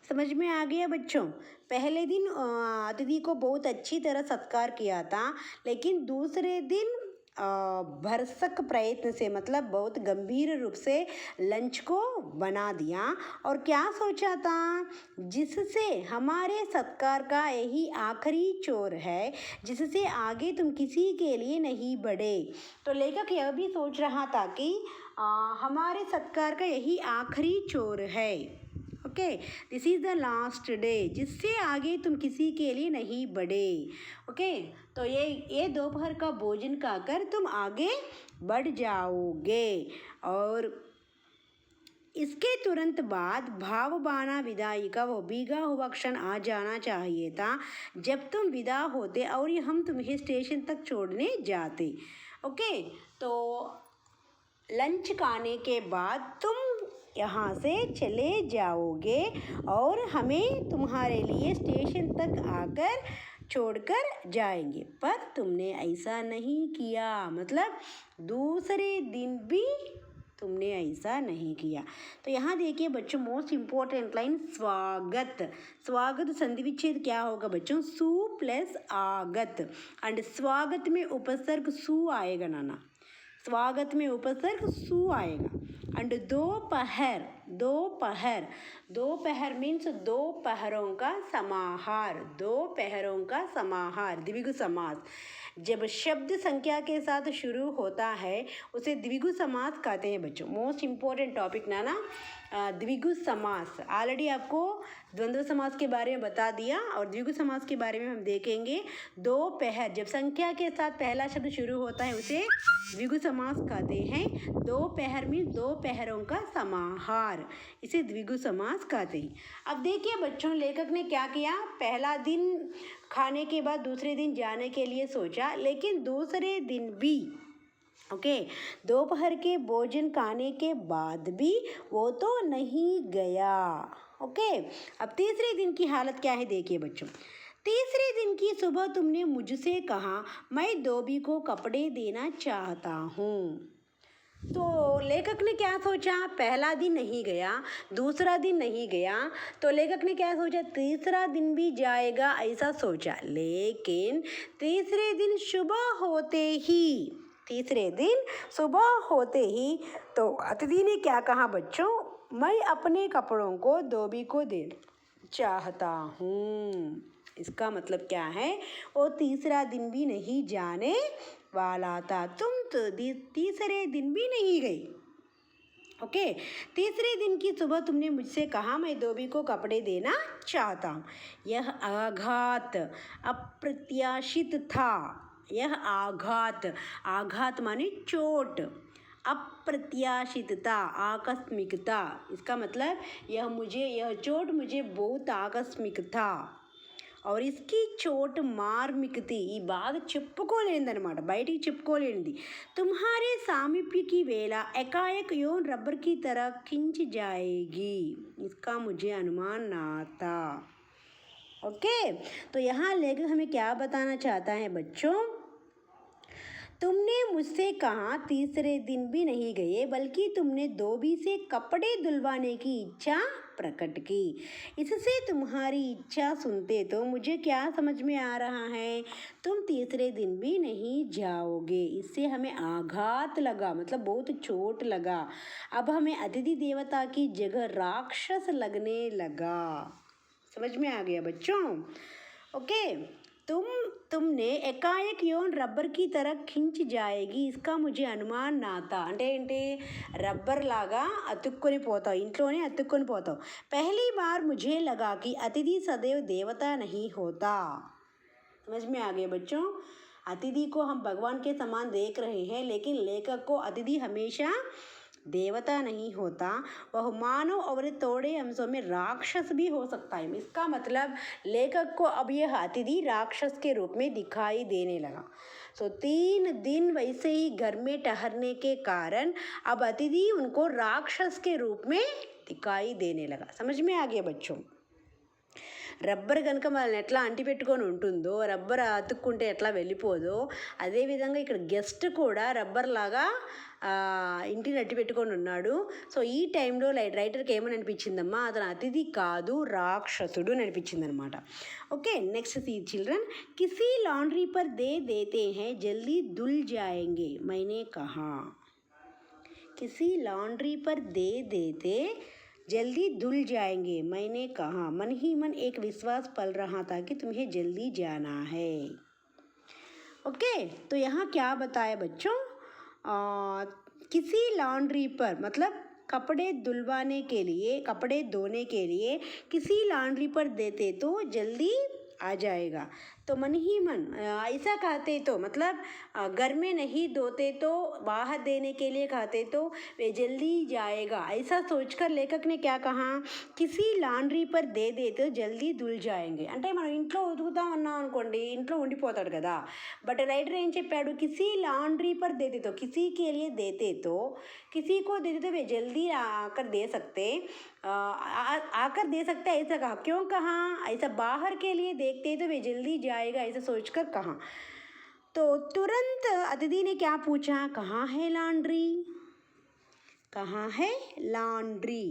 समझ में आ गया बच्चों? पहले दिन अतिथि को बहुत अच्छी तरह सत्कार किया था, लेकिन दूसरे दिन भरसक प्रयत्न से मतलब बहुत गंभीर रूप से लंच को बना दिया। और क्या सोचा था? जिससे हमारे सत्कार का यही आखिरी चोर है, जिससे आगे तुम किसी के लिए नहीं बढ़े। तो लेखक यह भी सोच रहा था कि हमारे सत्कार का यही आखिरी चोर है। Okay, this is the last day, जिससे आगे तुम किसी के लिए नहीं बढ़े। ओके, तो ये दोपहर का भोजन खाकर तुम आगे बढ़ जाओगे। और इसके तुरंत बाद भावबाना विदाई का वो भीगा हुआ क्षण आ जाना चाहिए था, जब तुम विदा होते और हम तुम्हें स्टेशन तक छोड़ने जाते। ओके, तो लंच खाने के बाद तुम यहाँ से चले जाओगे और हमें तुम्हारे लिए स्टेशन तक आकर छोड़कर जाएंगे। पर तुमने ऐसा नहीं किया, मतलब दूसरे दिन भी तुमने ऐसा नहीं किया। तो यहाँ देखिए बच्चों, मोस्ट इम्पोर्टेंट लाइन स्वागत। स्वागत संधि विच्छेद क्या होगा बच्चों? सु प्लस आगत। एंड स्वागत में उपसर्ग सु आएगा नाना, स्वागत में उपसर्ग सु आएगा। एंड दोपहर, दोपहर, दोपहर मीन्स दोपहरों का समाहार, दोपहरों का समाहार, द्विगु समास। जब शब्द संख्या के साथ शुरू होता है उसे द्विगु समास कहते हैं बच्चों। मोस्ट इम्पोर्टेंट टॉपिक ना द्विगु समास। ऑलरेडी आपको द्वंद्व समास के बारे में बता दिया और द्विगु समास के बारे में हम देखेंगे। दोपहर, जब संख्या के साथ पहला शब्द शुरू होता है उसे द्विगु समास कहते हैं। दोपहर में दोपहरों का समाहार, इसे द्विगु समास कहते हैं। अब देखिए बच्चों, लेखक ने क्या किया? पहला दिन खाने के बाद दूसरे दिन जाने के लिए सोचा, लेकिन दूसरे दिन भी ओके, दोपहर के भोजन खाने के बाद भी वो तो नहीं गया। ओके, अब तीसरे दिन की हालत क्या है देखिए बच्चों। तीसरे दिन की सुबह तुमने मुझसे कहा मैं धोबी को कपड़े देना चाहता हूँ। तो लेखक ने क्या सोचा? पहला दिन नहीं गया, दूसरा दिन नहीं गया, तो लेखक ने क्या सोचा? तीसरा दिन भी जाएगा ऐसा सोचा। लेकिन तीसरे दिन सुबह होते ही, तीसरे दिन सुबह होते ही तो अतिथि ने क्या कहा बच्चों? मैं अपने कपड़ों को धोबी को देना चाहता हूँ। इसका मतलब क्या है? वो तीसरा दिन भी नहीं जाने वाला था। तुम तो तीसरे दिन भी नहीं गई। ओके, तीसरे दिन की सुबह तुमने मुझसे कहा मैं धोबी को कपड़े देना चाहता हूँ। यह आघात अप्रत्याशित था। यह आघात, आघात माने चोट, अप्रत्याशितता आकस्मिकता। इसका मतलब यह चोट मुझे बहुत आकस्मिक था और इसकी చోటు మార్మికతి, ఈ బాధ చెప్పుకోలేనిదన్నమాట, బయటికి చెప్పుకోలేనిది। तुम्हारे सामीप्य की वेला एकाएक यूं रबर की तरह खिंच जाएगी, इसका मुझे अनुमान ना था। ओके, तो यहाँ लेखक हमें क्या बताना चाहता है बच्चों? तुमने मुझसे कहा तीसरे दिन भी नहीं गए, बल्कि तुमने धोबी से कपड़े धुलवाने की इच्छा प्रकट की। इससे तुम्हारी इच्छा सुनते तो मुझे क्या समझ में आ रहा है? तुम तीसरे दिन भी नहीं जाओगे। इससे हमें आघात लगा, मतलब बहुत चोट लगा। अब हमें अतिथि देवता की जगह राक्षस लगने लगा। समझ में आ गया बच्चों? ओके, तुमने एकाएक యోన్ రబ్బర్ की तरह खिंच जाएगी, इसका मुझे అనుమాన్ నాతా। అంటే ఏంటి? రబ్బర్ లాగా అతుక్కొని పోతావు, ఇంట్లోనే అతుక్కొని పోతావు। पहली बार मुझे लगा कि अतिथि सदैव देवता नहीं होता। समझ में आ गए बच्चों? अतिथि को हम भगवान के समान देख रहे हैं, लेकिन लेखक को अतिथि हमेशा देवता नहीं होता, वह मानव और थोड़े अंशों में राक्षस भी हो सकता है। इसका मतलब लेखक को अब यह अतिथि राक्षस के रूप में दिखाई देने लगा। सो 3 दिन वैसे ही घर में ठहरने के कारण अब अतिथि उनको राक्षस के रूप में दिखाई देने लगा। समझ में आ गया बच्चों? రబ్బర్ కనుక మనల్ని ఎట్లా అంటిపెట్టుకొని ఉంటుందో, రబ్బర్ అతుక్కుంటే ఎట్లా వెళ్ళిపోదో, అదేవిధంగా ఇక్కడ గెస్ట్ కూడా రబ్బర్ లాగా ఇంటిని అట్టిపెట్టుకొని ఉన్నాడు. సో ఈ టైంలో రైటర్కి ఏమని అనిపించిందమ్మా, అతను అతిథి కాదు రాక్షసుడు అని అనిపించింది అనమాట. ఓకే, నెక్స్ట్ सी चिल्ड्रन, किसी लॉन्ड्री पर दे देते हैं जल्दी धुल जाएंगे मैंने कहा. किसी लॉन्ड्री पर दे देते जल्दी धुल जाएंगे मैंने कहा. मन ही मन एक विश्वास पल रहा था कि तुम्हें जल्दी जाना है. ओके, तो यहाँ क्या बताया बच्चों, किसी लॉन्ड्री पर मतलब कपड़े धुलवाने के लिए, कपड़े धोने के लिए किसी लॉन्ड्री पर देते तो जल्दी आ जाएगा. तो मन ही मन ऐसा कहते तो मतलब घर में नहीं धोते तो बाहर देने के लिए कहते तो वे जल्दी जाएगा. ऐसा सोचकर लेखक ने क्या कहा, किसी లాండ్రీ పర్ దే దేతే జల్దీ ధుల్ జాయేంగే. అంటే మనం ఇంట్లో ఉతుకుతా ఉన్నాం అనుకోండి, ఇంట్లో ఉండిపోతాడు కదా. బట్ రైటర్ ఏం చెప్పాడు, కిసీ లాండ్రీ పర్ దేతే తో, కిసీ కే లియే దేతే తో, किसी को देते तो वे जल्दी आकर दे सकते, आकर दे सकते ऐसा कहा. क्यों कहा ऐसा, बाहर के लिए देखते तो वे जल्दी जाएगा ऐसा सोचकर कहा. तो तुरंत अतिथि ने क्या पूछा, कहाँ है लॉन्ड्री, कहाँ है लॉन्ड्री.